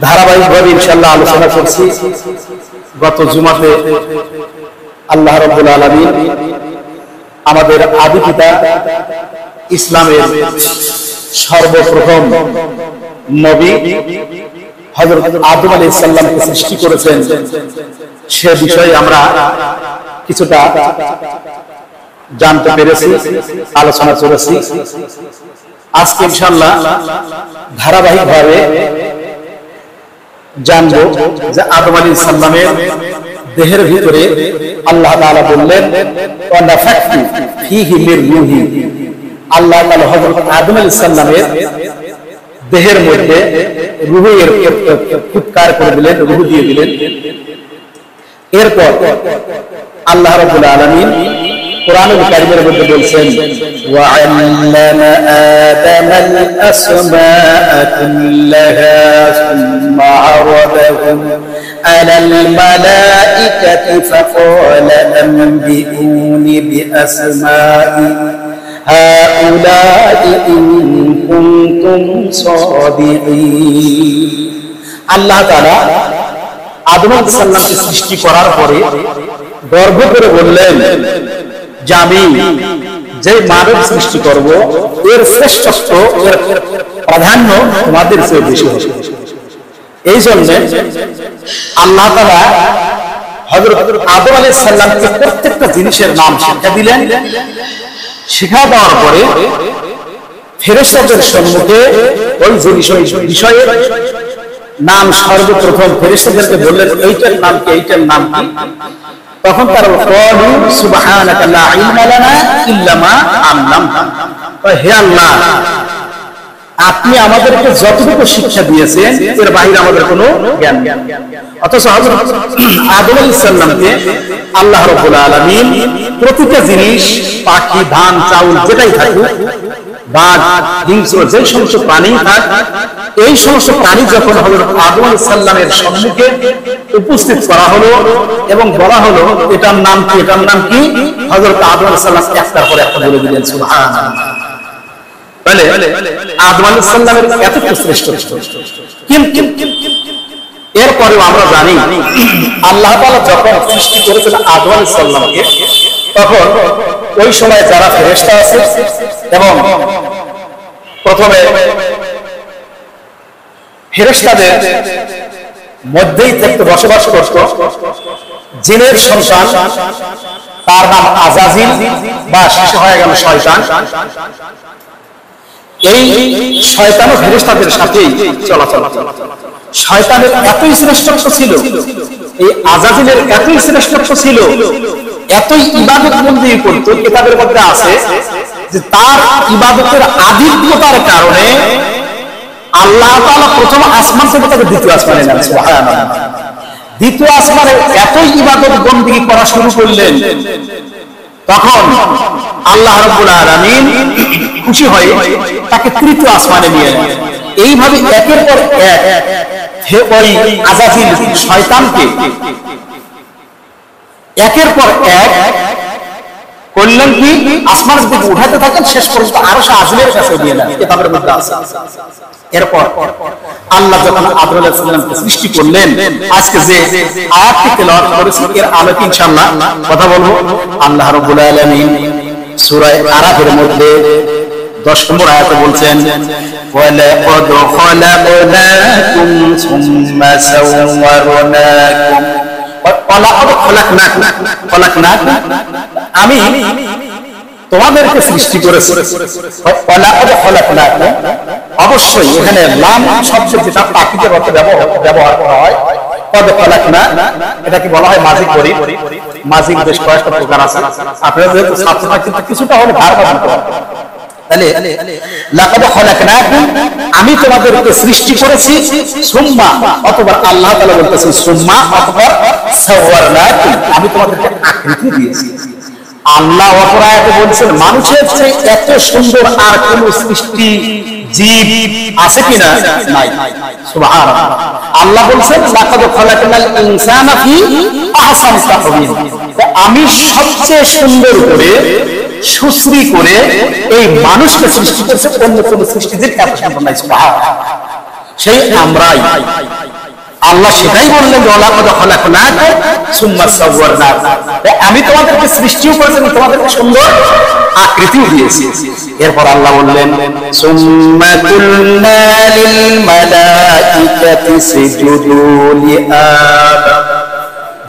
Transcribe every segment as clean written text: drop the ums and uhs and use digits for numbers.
ধারাবাহিকভাবে ইনশাআল্লাহ আলোচনা করছি। গত জুমাতে আল্লাহ রাব্বুল আলামিন আমাদের আদি পিতা ইসলামের সর্বপ্রথম নবী হযরত আদম আলাইহিস সালামকে সৃষ্টি করেছেন, সে বিষয়ে আমরা কিছুটা জানতে পেরেছি, আলোচনা করেছি। আজকে ইনশাআল্লাহ ধারাবাহিকভাবে জানবো যে আদম আলাইহিস সালামের দেহের ভিতরে আল্লাহ তাআলা বললেন ওয়া নাফাখতু ফীহি মির রূহি। আল্লাহ তাআলা হযরত আদম আলাইহিস সালামের দেহের মধ্যে রূহের ফুৎকার করে দিলেন, রূহ দিয়ে দিলেন। এরপর আল্লাহ রাব্বুল আলামিন কোরআনুল কারীমের মধ্যে বলছেন ওয়া আল্লামা আদামাল আসমাআ কুল্লাহা সুম্মা আরাদাহুম আলাল মালাইকাতি ফাকালা আনবিউনি বিআসমাই হাউলাই ইন কুনতুম সাদিকিন। আল্লাহ তাআলা আদম আলাইহিস সালামকে সৃষ্টি করার পরে গর্ব করে বললেন যে আমি যে মানব সৃষ্টি করব এর শ্রেষ্ঠত্ব, এর প্রাধান্য তোমাদের চেয়ে বেশি হবে। এই জন্য আল্লাহ তাআলা হযরত আদম আলাইহিস সালামকে প্রত্যেকটা জিনিসের নাম শিক্ষা দিলেন। শিক্ষা দেওয়ার পরে ফেরেশতাদের সম্মুখে ওই বিষয়ের নাম সর্বপ্রথম ফেরেশতাদেরকে বললেন এইটার নাম কি, এইটার নাম কি। তখন তারা ক্বালু সুবহানাকা লা ইলমা লানা ইল্লা মা আল্লামতানা। হে আল্লাহ, আপনি আমাদেরকে যতটুকু শিক্ষা দিয়েছেন এর বাইরে আমাদের কোনো জ্ঞান নেই। অথচ হযরত আদম আলাইহিস সালামকে আল্লাহ রাব্বুল আলামিন প্রতিটা জিনিস, পাখি, ধান, চাউল যেটাই থাকুক, বাঘ, হিংস্র যে সমস্ত প্রাণী থাক, এই সমস্ত প্রাণী যখন হযরত আদম আলাইহিস সালামের সম্মুখে উপস্থিত করা হলো এবং বলা হলো এটার নাম কি, এটার নাম কি, হযরত আদম আলাইহিস সালাম একটার পর একটা বলে দিলেন সুবহানাল্লাহ। বলে আদম আলাইহিস সালামের এতটুকু শ্রেষ্ঠত্ব। কিন্তু এরপরেও আমরা জানি আল্লাহ তাআলা যখন সৃষ্টি করেছেন আদম আলাইহিস সালামকে, তখন ওই সময় যারা ফেরেশতা আছে এবং প্রথমে ফেরেশতাদের মধ্যেই থাকতে বসবাস করত জিনের সন্তান, তার নাম আযাজিল বা শেষে হয়ে গেল শয়তান। এই শয়তানও ফেরেশতাদের সাথেই চলাচল। শয়তানের এতই শ্রেষ্ঠত্ব ছিল, এই আযাজিলের এতই শ্রেষ্ঠত্ব ছিল, এতই ইবাদত বন্দি করত, কিতাবের মধ্যে আছে যে তার ইবাদতের আধিক্যতার কারণে আল্লাহ তাআলা প্রথম আসমান থেকে তাকে দ্বিতীয় আসমানে নেন। সুবহানাল্লাহ। দ্বিতীয় আসমানে এতই ইবাদত বন্দি করা শুরু করলেন, তখন আল্লাহ রাব্বুল আলামিন খুশি হয়ে তাকে তৃতীয় আসমানে নিয়ে নেন। এইভাবে একের পর এক ওই আযাজিল শয়তানকে একের পর এক করলেন কি আসমানের দিকে উঠাতে থাকেন, শেষ পর্যন্ত আরশ আজিমের কাছে নিয়ে নেন, কিতাবের মধ্যে আছে। এরপর আল্লাহ যখন আদম আলাইহিস সালামকে সৃষ্টি করলেন, আজকে যে আয়াতটি তেলাওয়াত করেছি এর আলোকে ইনশাআল্লাহ কথা বলবো। আল্লাহ রাব্বুল আলামিন সূরা আরাফের মধ্যে 10 নম্বর আয়াতে বলছেন ওয়ালাকাদ খালাকনাকুম সুম্মা সাওয়ারনাকুম। আমি তোমাদেরকে সৃষ্টি করেছি। অবশ্যই এখানে লাম শব্দ যেটা পাখিদের অর্থে ব্যবহার করা হয়, এটাকে বলা হয় মাজিক গরিব। মাজিক বেশ কয়েকটা প্রকার আছে, আপনারা যেহেতু ছাত্র কিন্তু কিছুটা হলে ধার বাঁধন করা। তাহলে লাকাদ খালাকনাকুম, আমি তোমাদেরকে সৃষ্টি করেছি, সুম্মা অথবা আল্লাহ তাআলা বলতেছেন সুম্মা অথবা সাওয়ারনাকুম, আমি তোমাদেরকে আকৃতি দিয়েছি। আল্লাহ অপর আয়াতে বলছেন মানুষের চেয়ে এত সুন্দর আর কোন সৃষ্টি জীব আছে কিনা? নাই। সুবহানাল্লাহ। আল্লাহ বলছেন লাকাদ খালাকনাল ইনসানা ফি আহসানি তাকওয়িম, আমি সবচেয়ে সুন্দর করে সুশ্রী করে এই মানুষকে সৃষ্টি করেছে, অন্য কোন সৃষ্টিদের এত সুন্দর নাই। সুবহানাল্লাহ। সেই আমরাই আল্লাহ সেটাই বললেন, আমি তোমাদেরকে সৃষ্টিও করেছি, তোমাদেরকে সুন্দর আকৃতিও দিয়েছি। এরপর আল্লাহ বললেন, সুম্মা কুলনা লিল মালাইকাতি ইসজুদু লিআদম।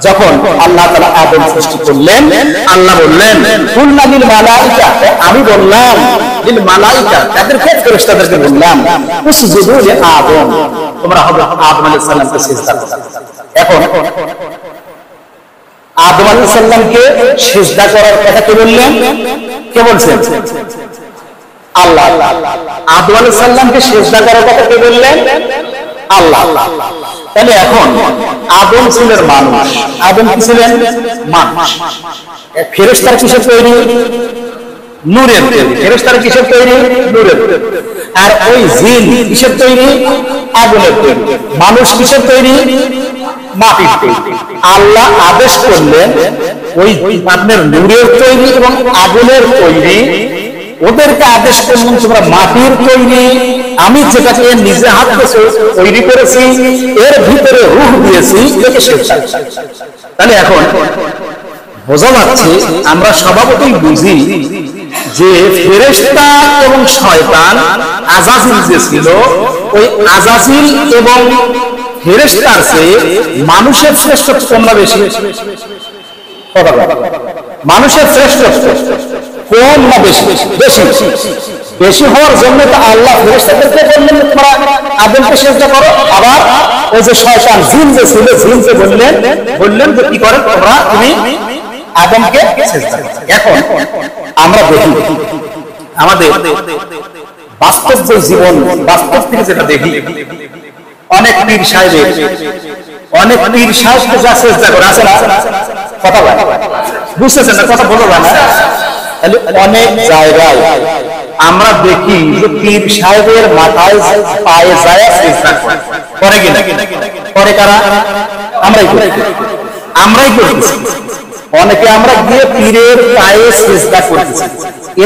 যখন আল্লাহ তাআলা আদম সৃষ্টি করলেন, আল্লাহ বললেন কুলনা লিল মালাইকা, আমি বললাম লিল মালাইকা, তাদেরকে ফেরেশতাদেরকে বললাম উসজুদু লিআদম, তোমরা হবে আদম আলাইহিস সালামকে সিজদা করো। এখন আদম আলাইহিস সালামকে সিজদা করার কথা কে বললেন? কে বলছেন? আল্লাহ। আদম আলাইহিস সালামকে সিজদা করার কথা কে বললেন? আল্লাহ। তাহলে এখন আদম ছিলেন মানুষ, আদম কি ছিলেন? মানুষ। ফেরেশতার কিসের তৈরি? নূরের তৈরি। ফেরেশতার কিসের তৈরি? নূরের তৈরি। আর ওই জিন কিসের তৈরি? আগুনের তৈরি। মানুষ কিসের তৈরি? মাটির তৈরি। আল্লাহ আদেশ করলেন ওই আপনার নূরের তৈরি এবং আগুনের তৈরি, ওদেরকে আদেশ করলেন তোমরা মাটির তৈরি, আমি যেটাকে নিজে হাতে তৈরি করেছি, এর ভিতরে রূহ দিয়েছি, এটাকে সিজদা। তাহলে এখন বোঝা যাচ্ছে, আমরা স্বভাবতই বুঝি যে ফেরেশতা এবং শয়তান, আজাজিল যে ছিল, ওই আজাজিল এবং ফেরেশতার চেয়ে মানুষের শ্রেষ্ঠত্ব তোমরা বেশি। মানুষের শ্রেষ্ঠত্ব কম না বেশি? বেশি। বেশি হওয়ার জন্য তো আল্লাহ ফেরেশতাদেরকে বললেন তোমরা আদমকে সিজদা করো, আবার ওই যে শয়তান জিন যে ছিল, জিনকে বললেন যে কি করে তুমি আদমকে সিজদা করো। এখন আমরা দেখি আমাদের বাস্তব যে জীবন, বাস্তব থেকে যেটা দেখি, অনেক পীর সাহেবের, অনেক পীর সাহেবকে যা সিজদা করে আছে না, কথা বলে বুঝতেছেন না, কথা বলো না। তাহলে অনেক জায়গায় আমরা দেখি যে পীর সাহেবের মাথায় পায়ে যায় সিজদা করে কিনা? করে কারা? আমরাই করতেছি। অনেকে আমরা গিয়ে পীরের পায়ে সিজদা করতেছি।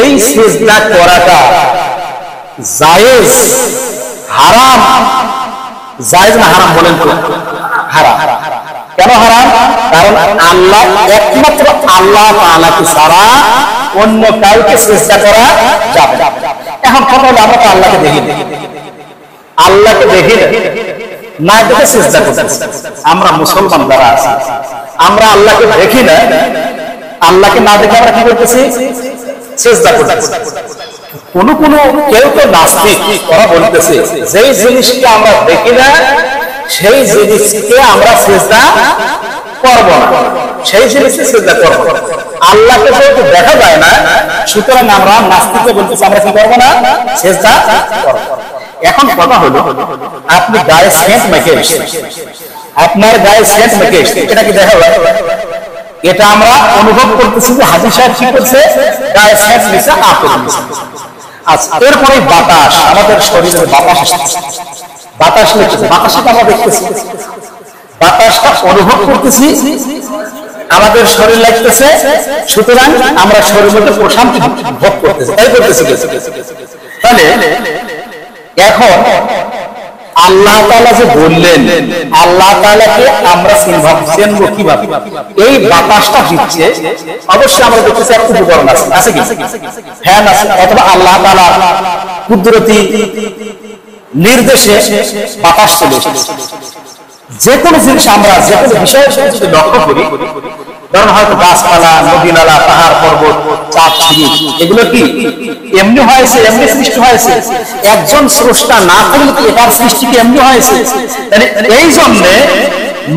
এই সিজদা করাটা জায়েজ, হারাম? জায়েজ না হারাম বলেন তো? হারাম। কেন হারাম? কারণ আল্লাহ, একমাত্র আল্লাহ তাআলাকে ছাড়া অন্য কাউকে সিজদা করা যাবে না। এখন কথা হলো, আমরা তো আল্লাহকে দেখি না, আল্লাহকে দেখি না দেখে সিজদা করতেছি। আমরা মুসলমান যারা আছি, আমরা আল্লাহকে দেখি না, আল্লাহকে না দেখে আমরা কি করতেছি? সিজদা করতেছি। কোন কেউ তো নাস্তিক, ওরা বলতেছে যেই জিনিসকে আমরা দেখি না সেই জিনিসকে আমরা সিজদা করব না, সেই জিনিসকে সিজদা করব। আল্লাহকে যেহেতু দেখা যায় না, সুতরাং আমরা নাস্তিকে বলতেছি আমরা কি করব না? সিজদা করব। এখন কথা হলো, আপনি গায়ে সেন্ট মেখে এসেছেন, আপনার গায়ে সেন্ট মেখে এসেছেন, এটা কি দেখা যায়? এটা আমরা অনুভব করতেছি যে হাজী সাহেব কি করছে, গায়ে সেন্ট মিশা আপেল মিশা। আচ্ছা, এরপরে বাতাস, আমাদের শরীরের বাতাস আসছে, বাতাস লেগেছে, বাতাসটা আমরা দেখতেছি, বাতাসটা অনুভব করতেছি, আমাদের শরীর লাগতেছে, সুতরাং আমরা শরীরের মধ্যে প্রশান্তি ভোগ করতেছি, তাই করতেছি। তাহলে এখন আল্লাহ তাআলা যে বললেন, আল্লাহ তাআলাকে আমরা চিনবো কিভাবে? এই বাতাসটা দিচ্ছে, অবশ্যই আমরা দেখতেছি একটা উপকরণ আছে, আছে কি? ফ্যান আছে, অথবা আল্লাহ তাআলা কুদরতি নির্দেশে বাতাস চলে এসেছে। যে কোনো জিনিস আমরা যে কোনো বিষয়ের সাথে যদি লক্ষ্য করি, ধরুন হয়তো গাছপালা, নদী নালা, পাহাড় পর্বত, চাঁদ সূর্য, এগুলো কি এমনি হয়েছে? এমনি সৃষ্টি হয়েছে? একজন স্রষ্টা না থাকলে কি এটার সৃষ্টি কি এমনি হয়েছে? এই জন্য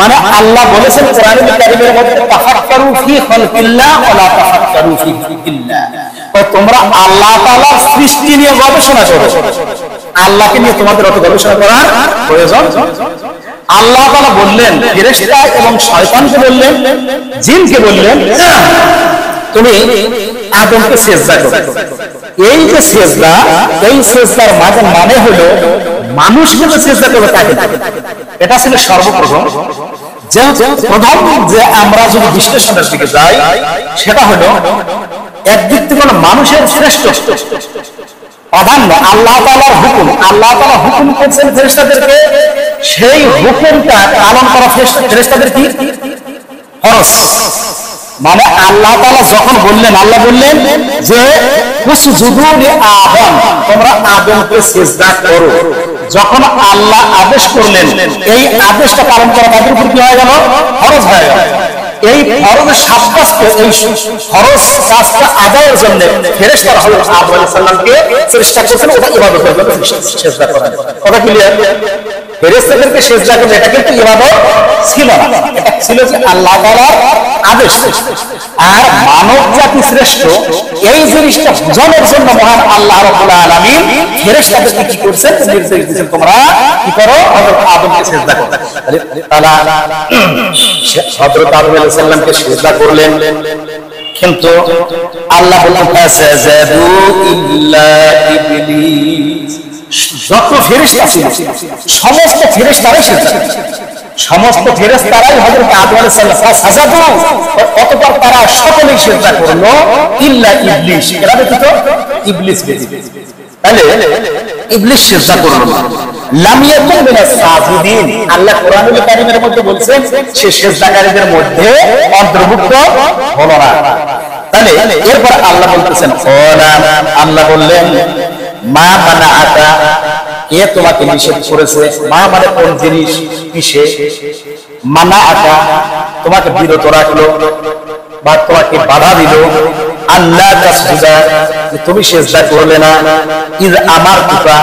মানে আল্লাহ বলেছেন কোরআনুল কারীমের মধ্যে, তাফাক্কারু ফি খালকিল্লাহ ওয়া লা তাফাক্কারু ফি খালকিল্লাহ, তোমরা আল্লাহ তাআলার সৃষ্টি নিয়ে গবেষণা করো, আল্লাহকে নিয়ে তোমাদের অত গবেষণা করার প্রয়োজন। আল্লাহ তাআলা বললেন ফেরেশতা এবং শয়তানকে বললেন, জিনকে বললেন তুমি আদমকে সিজদা করো। এই যে সিজদা, এই সিজদার মানে হলো মানুষকে সিজদা করবে তাকে। এটা ছিল সর্বপ্রথম। যে প্রথম যে আমরা যদি বিশ্লেষণের দিকে যাই, সেটা হলো একদিক থেকে মানুষের শ্রেষ্ঠ প্রাধান্য আল্লাহ তাআলার হুকুম। আল্লাহ তাআলা হুকুম করছেন ফেরেশতাদেরকে সেই হুকুমটা পালন করা ফেরেশতাদের কি ফরজ। মানে আল্লাহ তাআলা যখন বললেন, আল্লাহ বললেন যে উসজুদু লিআদম, তোমরা আদমকে সিজদা করো। যখন আল্লাহ আদেশ করলেন, এই আদেশটা পালন করা তাদের উপর কি হয়ে গেল? ফরজ হয়ে গেল। এই ফরজের সাব্যস্ত, এই ফরজ কাজটা আদায়ের জন্য ফেরেশতারা হযরত আদম আলাইহিস সালামকে চেষ্টা করেছেন ওটা ইবাদতের জন্য সিজদা করা। কথা ক্লিয়ার? ফেরেশতাদেরকে সিজদা করা এটা কিন্তু ইবাদত ছিল না, এটা ছিল যে আল্লাহ তাআলার আদেশ। আর মানব জাতি শ্রেষ্ঠ এই জিনিসটা বোঝানোর জন্য মহান আল্লাহ রাব্বুল আলামিন ফেরেশতাদেরকে কি করেছেন? নির্দেশ দিয়েছেন তোমরা কি করো? হযরত আদমকে সিজদা করো। তাআলা হযরত আদম আলাইহিস সালামকে সিজদা করলেন, কিন্তু আল্লাহ বললেন ফাসাজাদু ইল্লা ইবলিস। যত ফেরেশতা ছিল সমস্ত ফেরেশতারাই সিজদা করেছে, সমস্ত ফেরেশতারাই হযরত আদম আলাইহিস সালাম ফাসাজাদু, অতঃপর তারা সকলেই সিজদা করলো ইল্লা ইবলিস, এরা ব্যতীত ইবলিস ব্যতীত। তাহলে ইবলিস সিজদা করলো না। লাম ইয়াকুন মিনাস সাজিদিন, আল্লাহ কোরআনুল কারীমের মধ্যে বলছেন সে সিজদাকারীদের মধ্যে অন্তর্ভুক্ত হলো না। তাহলে এরপর আল্লাহ বলতেছেন আল্লাহ বললেন মা মানাআকা, কে তোমাকে নিষেধ করেছে? মা মানে কোন জিনিস, কিসে? মানাআকা তোমাকে বিরত রাখলো বা তোমাকে বাধা দিল। আল্লাহ তাসজুদা, তুমি সিজদা করলে না। ইয আমারতুকা,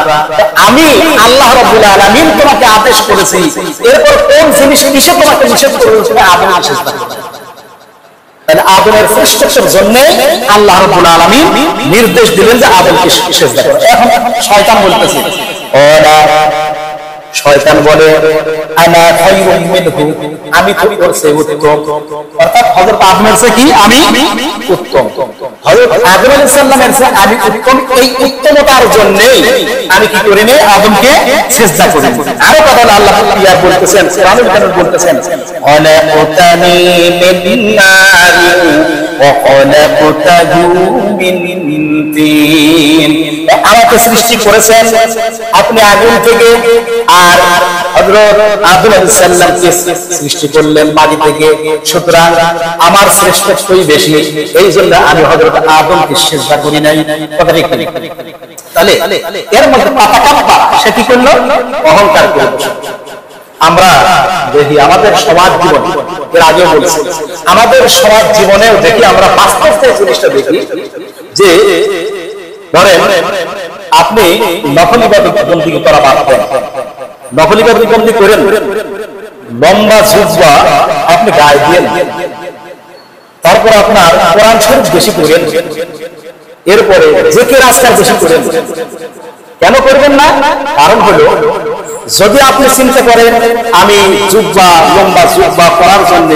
আমি আল্লাহ রাব্বুল আলামিন তোমাকে আদেশ করেছি। এরপর কোন জিনিস কিসে তোমাকে নিষেধ করেছে? আদমকে সিজদা করতে। তাহলে আদমের শ্রেষ্ঠত্বের জন্য আল্লাহ রাব্বুল আলামিন নির্দেশ দিলেন যে আদমকে সিজদা করো। এখন শয়তান বলতেছে, শয়তান বলে আনা খায়রুম মিনহু, আমি তো ওর চেয়ে উত্তম। অর্থাৎ হযরত আদমের চেয়ে কি আমি উত্তম, হযরত আদম আলাইহিস সালামের চেয়ে আমি উত্তম। এই উত্তমতার জন্য আমি কি করি না? আদমকে সিজদা করি। আরো কথা আল্লাহ ইয়া বলতেছেন, কোরআনুল কারীম বলতেছেন খলাকতানি মিন নারি ওয়া খলাকতাহু মিন তিন, আমাকে সৃষ্টি করেছেন আপনি আগুন থেকে, আর হযরত আদম আলাইহিস সালামকে সৃষ্টি করলেন মাটি থেকে। সুতরাং আমার শ্রেষ্ঠত্বই বেশি, এই জন্য আমি হযরত আদমকে সিজদা করি নাই। কথা ঠিক? তাহলে এর মধ্যে পাতাকাপ্পা সে কি করলো? অহংকার করলো। আমরা দেখি আমাদের সমাজ জীবন, এর আগেও বলছি, আমাদের সমাজ জীবনেও দেখি, আমরা বাস্তব জিনিসটা দেখি যে ধরেন আপনি নকল ইবাদত বন্দী করা বাদ দেন, নকল ইবাদত বন্দী করেন, লম্বা জুব্বা আপনি গায়ে দিয়ে, তারপর আপনার কোরআন শরীফ বেশি করেন, এরপরে জিকির আজকার বেশি করেন। কেন করবেন না? কারণ হলো যদি আপনি চিন্তা করেন আমি জুব্বা, লম্বা জুব্বা পরার জন্য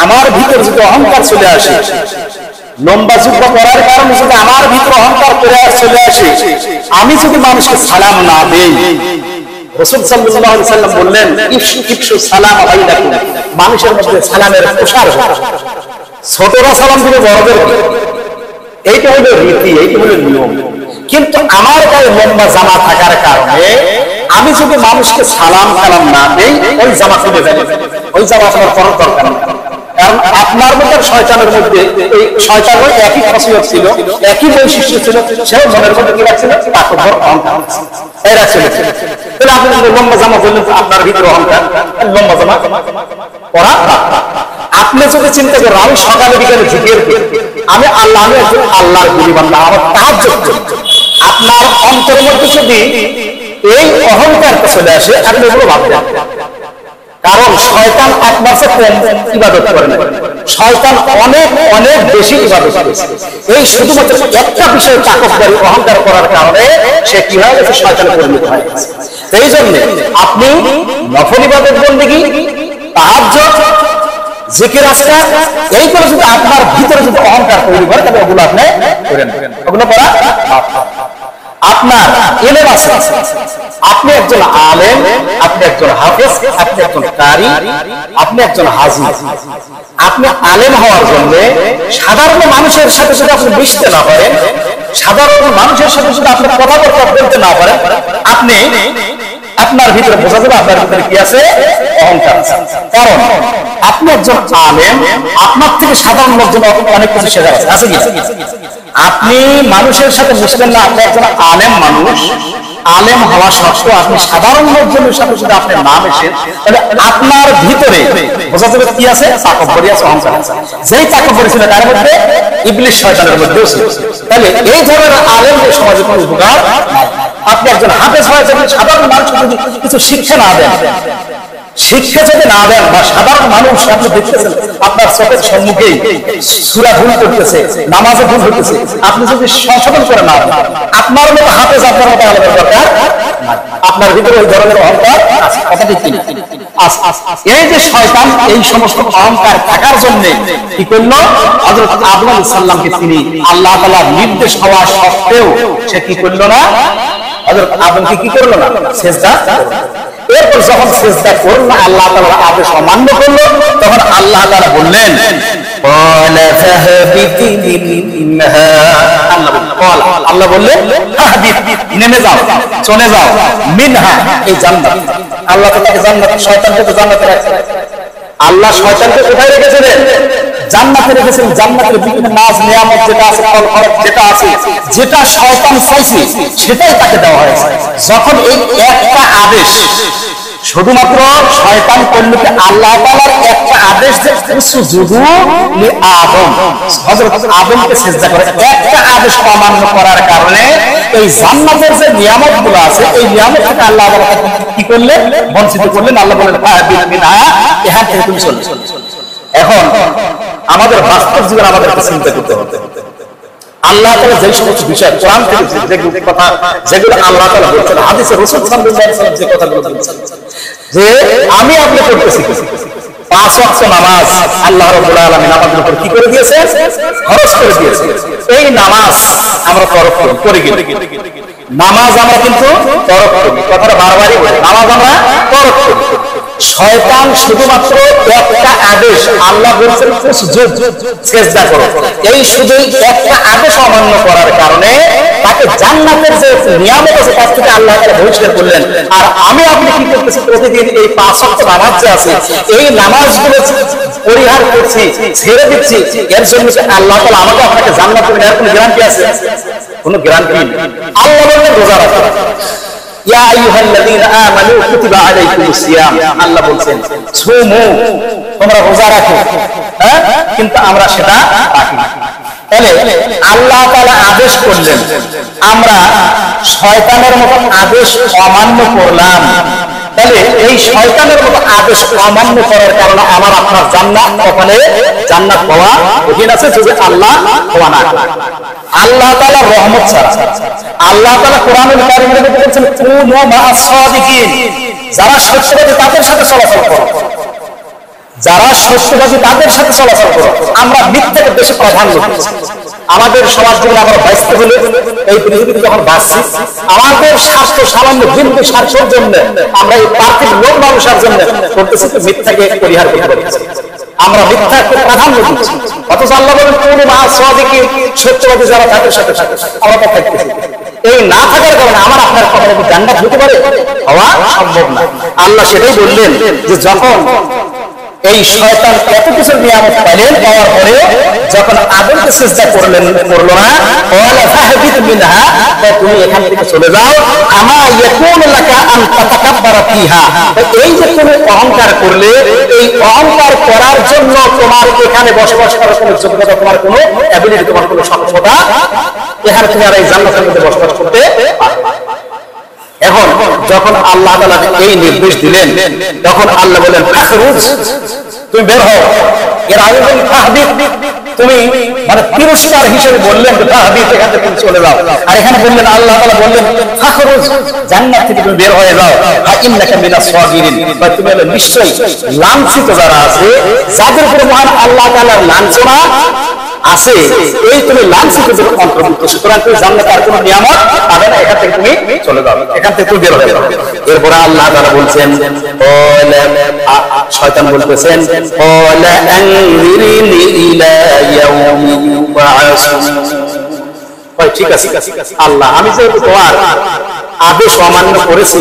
আমার ভিতরে যদি অহংকার চলে আসে, লম্বা জুব্বা পরার কারণে যদি আমার ভিতরে অহংকার চলে আসে, আমি যদি মানুষকে সালাম না দেই, রাসূল সাল্লাল্লাহু আলাইহি সাল্লাম বললেন ইফশু সালাম বাইনাকুম, মানুষের মধ্যে সালামের প্রসার হোক। ছোটরা সালাম দিবে বড়দেরকে, এইটা হলো রীতি, এইটা হলো নিয়ম। কিন্তু আমার গায়ে লম্বা জামা থাকার কারণে আমি যদি মানুষকে সালাম কালাম না দেই, ওই জামা খুলে যাবে, ওই জামা আপনার পরার দরকার নেই। কারণ আপনার মধ্যে শয়তানের মধ্যে এই শয়তানের একই খাসিয়ত ছিল, একই বৈশিষ্ট্য ছিল, সেও মনের মধ্যে কি রাখছিল? তাকব্বর, অহংকার এই রাখছিল। তাহলে আপনি যদি লম্বা জামা বললেন আপনার ভিতরে অহংকার, লম্বা জামা পরা। আপনি যদি চিন্তা করেন আমি সকালে বিকালে জিকির করি, আমি আল্লাহ, আমি একজন আল্লাহর গুলি বান্দা, আমার তাহাজ্জুদ করি, আপনার অন্তরের মধ্যে যদি এই অহংকারটা চলে আসে, আপনি এগুলো ভাববেন। কারণ শয়তান আপনার চেয়ে কম ইবাদত করে না, শয়তান অনেক অনেক বেশি ইবাদত করেছে। এই শুধুমাত্র একটা বিষয়ে তাকব্বুরি, অহংকার করার কারণে সে কি হয়ে গেছে? শয়তানে পরিণত হয়ে গেছে। এই জন্য আপনি নফল ইবাদত বন্দেগী, তাহাজ্জুদ, জিকির আজকার, এইগুলো যদি আপনার ভিতরে যদি অহংকার তৈরি করে, তবে ওগুলো আপনি করেন, ওগুলো করা আপনার ইলম আছে, আপনি একজন আলেম, আপনি একজন হাফেজ, আপনি একজন কারি, আপনি একজন হাজী। আপনি আলেম হওয়ার জন্য সাধারণ মানুষের সাথে যদি আপনি মিশতে না পারেন, সাধারণ মানুষের সাথে যদি আপনি কথাবার্তা বলতে না পারেন, আপনি আপনার ভিতরে বোঝা যাবে আপনার ভিতরে কি আছে, অহংকার। কারণ আপনি একজন আলেম, আপনার থেকে সাধারণ লোকজন অনেক কিছু শেখার আছে, আছে কি? আপনি মানুষের সাথে মিশবেন না, আপনি একজন আলেম মানুষ, আলেম হওয়া সত্ত্বেও আপনি সাধারণ লোকজনের সাথে যদি আপনি না মেশেন, তাহলে আপনার ভিতরে বোঝা যাবে কি আছে, তাকব্বুরি আছে, অহংকার আছে। যেই তাকব্বুরি ছিল তার মধ্যে ইবলিস শয়তানের মধ্যেও ছিল। তাহলে এই ধরনের আলেমদের সমাজে কোনো উপকার নাই। আপনি একজন হাফেজ হয়েছেন, সাধারণ মানুষ যদি কিছু শিক্ষা না দেন, শিক্ষা যদি না দেন, বা সাধারণ মানুষ আপনি দেখতেছেন আপনার চোখের সম্মুখেই সূরা ভুল করতেছে, নামাজে ভুল হইতেছে, আপনি যদি সংশোধন করে না দেন, আপনার মতো হাফেজ, আপনার মতো আলেমের দরকার নাই। আপনার ভিতরে ওই ধরনের অহংকার আছে, কথা ঠিক কিনা? এই যে শয়তান এই সমস্ত অহংকার থাকার জন্য কি করলো, হযরত আদম আলাইহিস সালামকে তিনি আল্লাহ তাআলার নির্দেশ হওয়া সত্ত্বেও সে কি করলো না, হযরত আদমকে কি করলো না, সিজদা করলো। এরপর যখন সিজদা করলো, আল্লাহ তাআলার আদেশ অমান্য করলো, তখন আল্লাহ তাআলা বললেন ক্বালা ফাহবিতি মিনহা, আল্লাহ বললেন ফাহবিত, নেমে যাও, চলে যাও, মিনহা, এই জান্নাত। আল্লাহ তাআলা জান্নাত, শয়তানকে তো জান্নাতে রাখছেন। আল্লাহ শয়তানকে কোথায় রেখেছিলেন? জান্নাতে রেখেছেন। জান্নাতের বিভিন্ন নাজ নিয়ামত যেটা আছে, ফল ফরজ যেটা আছে, যেটা শয়তান চাইছে সেটাই তাকে দেওয়া হয়েছে। যখন এই একটা আদেশ শুধুমাত্র শয়তান করলো, আল্লাহ তাআলার একটা আদেশ যে সুজুদু লি আদম, হযরত আদমকে সিজদা করে, একটা আদেশ অমান্য করার কারণে এই জান্নাতের যে নিয়ামতগুলো আছে, এই নিয়ামত থেকে আল্লাহ তাআলা কি করলেন, বঞ্চিত করলেন। আল্লাহ বলেন ফাহবিত মিনহা, এখান থেকে তুমি চলে। এখন আমাদের বাস্তব জীবন আমাদেরকে চিন্তা করতে হবে। আল্লাহ তাআলা যে সমস্ত বিষয় কোরআন থেকে যেগুলো কথা, যেগুলো আল্লাহ তাআলা বলেছেন, হাদিসে রাসূল সাল্লাল্লাহু আলাইহি ওয়াসাল্লাম যে কথাগুলো বলেছেন, যে আমি আপনি করতেছি 5 ওয়াক্ত নামাজ আল্লাহ রাব্বুল আলামিন আমাদের উপর কি করে দিয়েছে, ফরজ করে দিয়েছে। এই নামাজ আমরা তরক করি, নামাজ আমরা কিন্তু তরক করি, কথাটা বারবারই বলি, নামাজ আমরা তরক করি। শয়তান শুধুমাত্র একটা আদেশ, আল্লাহ বলেছেন সুজুদ, সিজদা করো, এই শুধু একটা আদেশ অমান্য করার কারণে তাকে জান্নাতের যে নিয়ামত আছে তার থেকে আল্লাহ তাআলা বহিষ্কার করলেন। আর আমি আপনি কি করতেছি, প্রতিদিন এই 5 ওয়াক্ত নামাজ যে আছে, এই নামাজগুলো পরিহার করছি, ছেড়ে দিচ্ছি, এর জন্য আল্লাহ তাআলা আমাকে আপনাকে জান্নাতে নেওয়ার কোনো গ্যারান্টি আছে? কোনো গ্যারান্টি নেই। আল্লাহ বলেন রোজা রাখো, ইয়া আইয়ুহাল্লাযীনা আমানু কুতিবা আলাইকুমুস সিয়াম, আল্লাহ বলেন সুমু, তোমরা রোজা রাখো, হ্যাঁ, কিন্তু আমরা সেটা রাখি না। তাহলে আল্লাহ তাআলা আদেশ করলেন, আমরা শয়তানের মতো আদেশ অমান্য করলাম। তাহলে এই শয়তানের মতো আদেশ অমান্য করার কারণে আমার আপনার জান্নাত, কপালে জান্নাত পাওয়া কঠিন আছে যদি আল্লাহ দোয়া না করে। আল্লাহ তাআলা রহমত ছাড়া, আল্লাহ তাআলা কোরআনুল কারীমে বলেছেন কুনু মা'আস সাদিকিন, যারা সত্যবাদী তাদের সাথে চলাচল করো, যারা সত্যবাদী তাদের সাথে চলাচল করো। আমরা মিথ্যাকে বেশি প্রাধান্য দিচ্ছি। আমাদের সমাজ জীবনে আমরা বাঁচতে হলে, এই পৃথিবীতে যখন বাঁচছি, আমাদের স্বাস্থ্য সামান্য বিন্দু স্বার্থের জন্য আমরা এই পার্থিব লোক মানুষের জন্য করতেছি, মিথ্যাকে পরিহার করতে পারছি। আমরা মিথ্যাকে প্রাধান্য দিচ্ছি, অথচ আল্লাহ বলেন কুনু মা'আস সাদিকিন, সত্যবাদী যারা তাদের সাথে আমরা থাকতেছি। এই না থাকার কারণে আমার আপনার কপালে কি জান্নাত হতে পারে? হওয়া সম্ভব না। আল্লাহ সেটাই বললেন যে যখন এই শয়তান এত কিছু নিয়ামত পাইলেন, পাওয়ার পরে যখন আদমকে সিজদা করলো না, ওয়ালা ফাহবিত মিনহা, তুমি এখান থেকে চলে যাও, আমা ইয়াকুনু লাকা আন তাতাকাব্বারা ফিহা, এই যে তুমি অহংকার করলে, এই অহংকার করার জন্য তোমার এখানে বসবাস করার কোনো যোগ্যতা, তোমার কোনো অ্যাবিলিটি, তোমার কোনো সক্ষমতা, এখানে তুমি আর এই জান্নাতের মধ্যে বসবাস করতে পারবে না। এখন যখন আল্লাহ তাআলা এই নির্দেশ দিলেন, তখন আল্লাহ বলেন ফাখরুজ, তুমি বের হও। এর আগে বলেন ফাহবিত, তুমি মানে পুরস্কার হিসেবে বললেন যে ফাহবিত, এখান থেকে তুমি চলে যাও। আর এখানে বললেন, আল্লাহ তাআলা বললেন ফাখরুজ, জান্নাত থেকে তুমি বের হয়ে যাও। ইন্নাকা মিনাস সাগিরিন, তুমি হলে নিশ্চয়ই লাঞ্ছিত যারা আছে, যাদের উপর মহান আল্লাহ তাআলার লাঞ্ছনা আছে, এই তুমি লাঞ্ছিতদের অন্তর্ভুক্ত। সুতরাং তুমি জান্নাতে আর কোনো নিয়ামত পাবে না, এখান থেকে তুমি চলে যাও, এখান থেকে তুমি বের হয়ে যাও। এরপরে আল্লাহ তাআলা বলছেন, শয়তান বলতেছেন ক্বালা আনজিরনি ইলা ইয়াউমি ইউবআসুন, ঠিক আছে আল্লাহ, আমি যেহেতু তোমার আদেশ অমান্য করেছি,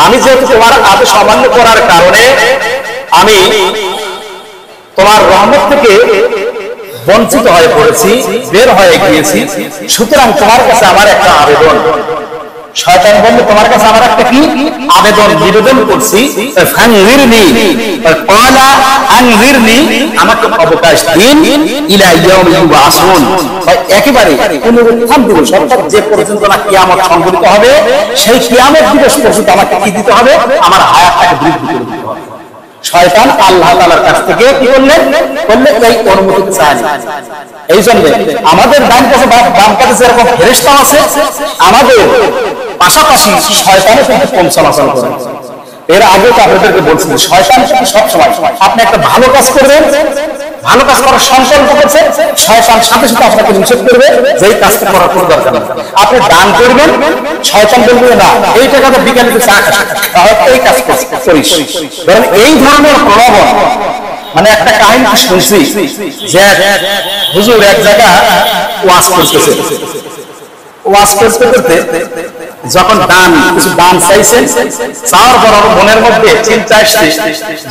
আমি যেহেতু তোমার আদেশ অমান্য করার কারণে আমি তোমার রহমত থেকে বঞ্চিত হয়ে পড়েছি, বের হয়ে গিয়েছি, সুতরাং তোমার কাছে আমার একটা আবেদন। শয়তান বলল, তোমার কাছে আমার একটা কি আবেদন, নিবেদন করছি, আমাকে অবকাশ দিন, ইলা ইয়াউমি ইউবাসুন, একেবারে পুনরুত্থান দিবস, অর্থাৎ যে পর্যন্ত না কিয়ামত সংঘটিত হবে, সেই কিয়ামত দিবস পর্যন্ত আমাকে কি দিতে হবে, আমার হায়াতটাকে বৃদ্ধি করে দিতে হবে। শয়তান আল্লাহ তাআলার কাছ থেকে কি করলেন, এই অনুমতি চায়নি। এই জন্য আমাদের ডান কাছে বাম কাছে যেরকম ফেরেশতা আছে, আমাদের পাশাপাশি শয়তানও কিন্তু কম চলাচল করে। এর আগে তো আপনাদেরকে বলছি, শয়তান কিন্তু সবসময় আপনি একটা ভালো কাজ করবেন, ভালো কাজ করার সংকল্প করছে, শয়তান সাথে সাথে আপনাকে নিষেধ করবে যে এই কাজটা করার কোনো দরকার নেই। আপনি দান করবেন, শয়তান বলবে না এই টাকাটা বিকালে চা খাস, তাহলে এই কাজ করিস। কারণ এই ধরনের প্রলোভন, মানে একটা কাহিনী শুনছি যে হুজুর এক জায়গা ওয়াজ করতেছে, ওয়াজ করতে করতে যখন কিছু দান চাইছেন, চাওয়ার পর মনের মধ্যে চিন্তা আসছে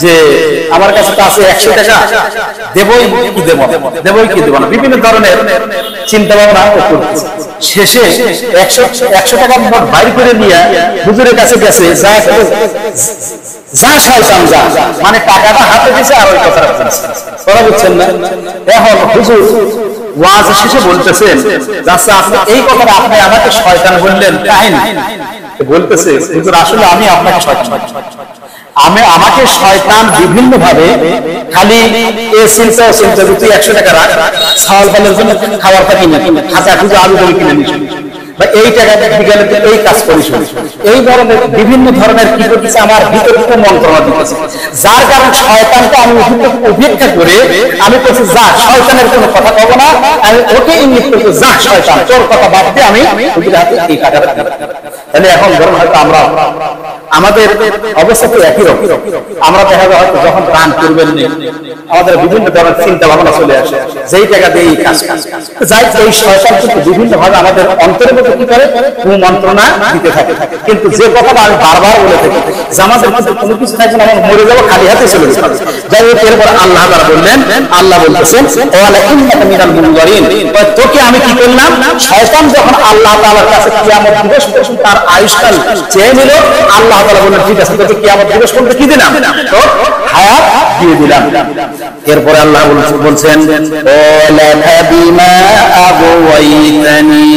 যে আমার কাছে তো আছে 100 টাকা, দেবই কি দেব না, বিভিন্ন ধরনের চিন্তা ভাবনা করতেছে। শেষে 100 টাকার নোট বাইর করে নিয়ে হুজুরের কাছে গেছে, যা শয়তান যা, মানে টাকাটা হাতে দিয়েছে আর ওই কথাটা বলছে, ওরা বুঝছেন না। এখন হুজুর ওয়াজ শেষে বলতেছেন, আচ্ছা আপনি এই কথাটা আপনি আমাকে শয়তান বললেন, কাহিনী বলতেছে হুজুর আসলে আমি আপনাকে শয়তান, আমাকে শয়তান বিভিন্ন ভাবে খালি এ চিন্তা তুই 100 টাকা রাখ, ছাওয়াল পালের জন্য খাবার পাবি না, খাঁচা খুঁজে আলু করে কিনে নিস, বা এই টাকা বিকেলে এই কাজ করিস, এই ধরনের বিভিন্ন ধরনের কি করতেছে, আমার ভিতরে মন্ত্রণা দিতেছে, যার কারণে শয়তানকে আমি উপেক্ষা করে আমি বলছি যা শয়তানের কোনো কথা কব না, আমি ওকে ইঙ্গিত করছি যা শয়তান তোর কথা বাদ দিয়ে আমি এই টাকাটা। তাহলে এখন ধরুন হয়তো আমরা আমাদের অবস্থা তো একই রকম, আমরা দেখা যায় হয়তো যখন দান করবেন আমাদের বিভিন্ন ধরনের চিন্তা ভাবনা চলে আসে, যেই টাকা দিয়ে এই কাজ যাই, এই শয়তান কিন্তু বিভিন্ন ভাবে আমাদের অন্তরের মধ্যে কি করে কুমন্ত্রণা দিতে থাকে। কিন্তু যে কথাটা আমি বারবার বলে থাকি যে আমাদের মধ্যে কোনো কিছু থাকবে না, আমরা মরে যাবো খালি হাতে চলে যাবো। যাই হোক, এরপর আল্লাহ তাআলা বললেন, আল্লাহ বলতেছেন ওয়ালা ইন্নাকা মিনাল মুনজারিন, তোকে আমি কি করলাম, শয়তান যখন আল্লাহ তাআলার কাছে কিয়ামত দিবস তার আয়ুষ্কাল চেয়ে নিল, আল্লাহ তাআলা বললেন ঠিক আছে তোকে কিয়ামত দিবস পর্যন্ত কি দিলাম, তো হায়াত দিয়ে দিলাম। এরপরে আল্লাহ বলছেন ওয়ালা বিমা আবওয়াইতানি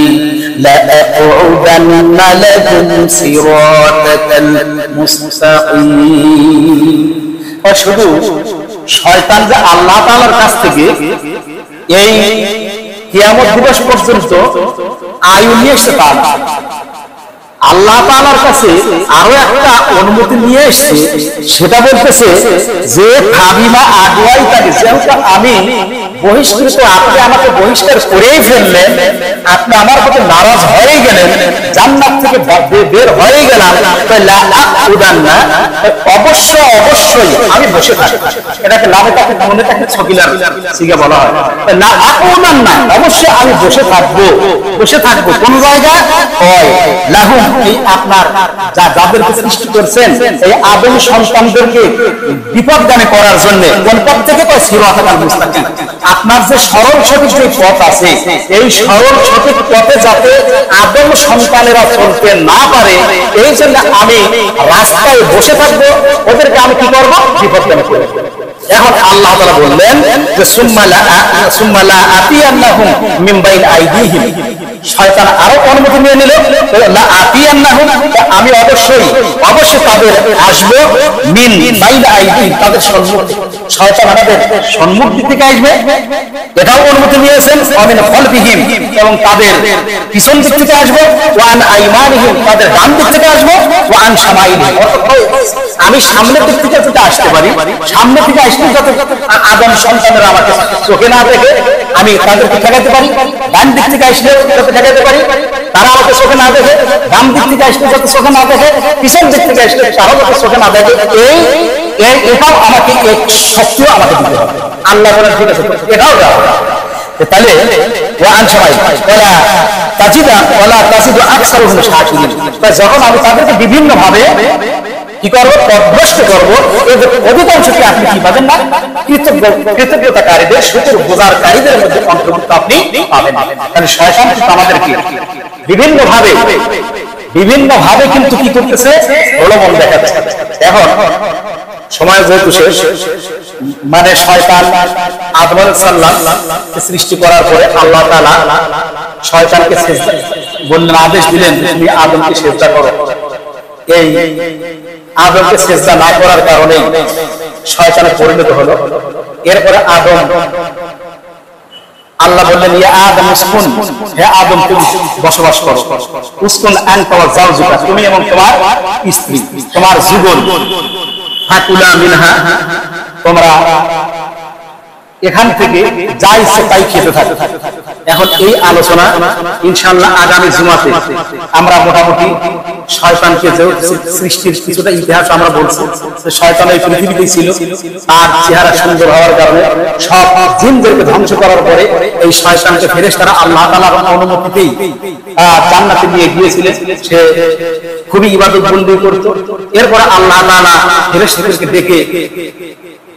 লাআকুদান্না লাকুম সিরাতাকাল মুস্তাকিম। শুধু শয়তান যে আল্লাহ তাআলার কাছ থেকে এই কিয়ামত দিবস পর্যন্ত আয়ু নিয়ে এসে তা আল্লাহ তাআলার কাছে আরো একটা অনুমতি নিয়ে এসেছে, সেটা বলতেছে যে ফাবিমা আগুয়াই তাকে, যেহেতু আমি বহিষ্কৃত, আপনি আমাকে বহিষ্কার করেই ফেললেন, আপনি আমার প্রতি নারাজ হয়ে গেলেন, জান্নাত থেকে বের হয়ে গেলাম, অবশ্যই আমি বসে থাকি। এটাকে লাভে থাকে মনে থাকে ছকিলার সিগা বলা হয়, না আকুদান না, অবশ্যই আমি বসে থাকবো। কোন জায়গায় হয় লাহুম, এই আপনার যাদেরকে সৃষ্টি করছেন এই আদম সন্তানদেরকে বিপদগামী করার জন্য, কোন পথ থেকে কয় সিরাতাল মুস্তাকিম, আপনার যে সরল সঠিক যে পথ আছে, এই সরল সঠিক পথে যাতে আদম সন্তানেরা চলতে না পারে, এই জন্য আমি রাস্তায় বসে থাকবো, ওদেরকে আমি কি করবো, বিপদগামী করবো। এখন আল্লাহ তাআলা বললেন যে সুম্মা লা আতিয়ান্নাহুম মিন বাইন আইদিহিম, শয়তান আরো অনুমতি নিয়ে নিল, লা আতিয়ান্নাহুম, আমি অবশ্যই তাদের আসবো, মিন বাইন আইদিহিম, তাদের সম্মুখ, শয়তান আমাদের সম্মুখ দিক থেকে আসবে, এটাও অনুমতি নিয়েছেন, মিন খালফিহিম, এবং তাদের পিছন দিক থেকে আসবে, ওয়া আন আইমানিহিম, তাদের ডান দিক থেকে আসবে, ওয়া আন শামাইলিহিম, আমি সামনের দিক থেকে যদি আসতে পারি, সামনে থেকে আসতে যাতে আদম সন্তানেরা আমাকে চোখে না দেখে আমি তাদেরকে ঠেকাতে পারি, ডান দিক থেকে আসলে যাতে ঠেকাতে পারি তারা আমাকে চোখে না দেখে, ডান দিক থেকে আসলে যাতে চোখে না দেখে, পিছন দিক থেকে আসলে তারাও যাতে চোখে না দেখে, এটাও আমাকে এক শক্তিও আমাকে দিতে হবে। আল্লাহ বলেন ঠিক আছে, এটাও দেওয়া হবে। তাহলে ওয়ান সবাই যখন আমি তাদেরকে বিভিন্ন ভাবে কি করবো, পথভ্রষ্ট করবো, এদের অধিকাংশকে আপনি কি পাবেন না, কৃতজ্ঞতাকারীদের, শুকর গুজারকারীদের মধ্যে অন্তর্ভুক্ত আপনি পাবেন। তাহলে শয়তান কিন্তু আমাদেরকে বিভিন্ন ভাবে কিন্তু কি করতেছে, প্রলোভন দেখাচ্ছে। এখন সময় যেহেতু শেষ, মানে শয়তান আদম আলাইহিস সালাম সৃষ্টি করার পরে আল্লাহ তাআলা শয়তানকে সিজদা বললেন, আদেশ দিলেন তুমি আদমকে সিজদা করো। এই আদমকে সিজদা না করার কারণে শয়তানে পরিণত হলো। এরপরে আদম, আল্লাহ বললেন ইয়া আদম উসকুন, হে আদম তুমি বসবাস করো, উসকুন আনতা ওয়া যাওজুকা, তুমি এবং তোমার স্ত্রী, তোমার যুগল, ফাকুলা মিনহা, তোমরা এখান থেকে যা ইচ্ছে তাই খেতে থাকো। এখন এই আলোচনা ইনশাআল্লাহ আগামী জুমাতে আমরা মোটামুটি শয়তানকে যে সৃষ্টির কিছুটা ইতিহাস আমরা বলছি, শয়তান এই পৃথিবীতেই ছিল, তার চেহারা সুন্দর হওয়ার কারণে সব জিনদেরকে ধ্বংস করার পরে এই শয়তানকে ফেরেশতারা আল্লাহ তাআলার অনুমতিতেই জান্নাতে নিয়ে গিয়েছিলেন। সে খুবই ইবাদত বন্দেগী করত। এরপরে আল্লাহ তাআলা ফেরেশতাদেরকে ডেকে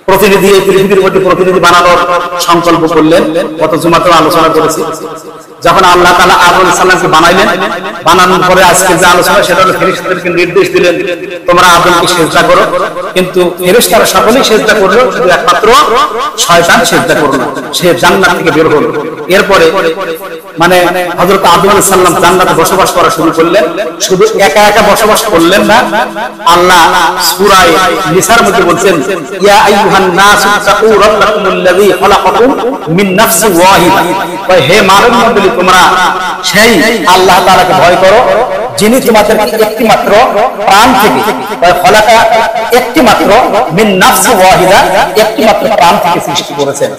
প্রতিনিধি, এই পৃথিবীর মধ্যে প্রতিনিধি বানানোর সংকল্প করলেন। গত জুমাতেও আলোচনা করেছি। যখন আল্লাহ তাআলা আদম আলাইহিস সালামকে বানাইলেন, বানানোর পরে আজকে যে আলোচনা সেটা হলো ফেরেশতাদেরকে নির্দেশ দিলেন তোমরা আদমকে সিজদা করো, কিন্তু ফেরেশতারা সকলেই সিজদা করলো, শুধু একমাত্র শয়তান সিজদা করলো না, সে জান্নাত থেকে বের হলো। এরপরে মানে হযরত আদম আলাইহিস সালাম জান্নাতে বসবাস করা শুরু করলেন। শুধু একা একা বসবাস করলেন না, আল্লাহ সূরা নিসার মধ্যে বলছেন ইয়া আইয়ুহান নাসু তাকু রাব্বাকুমুল্লাযী খালাকাকুম মিন নাফসিন ওয়াহিদা, হে মানব মণ্ডলী তোমরা সেই আল্লাহ তাআলাকে ভয় করো যিনি তোমাদেরকে একটি মাত্র প্রাণ থেকে, খলাকা একটি মাত্র মিন নাফসিন ওয়াহিদা, একটি মাত্র প্রাণ থেকে সৃষ্টি করেছেন।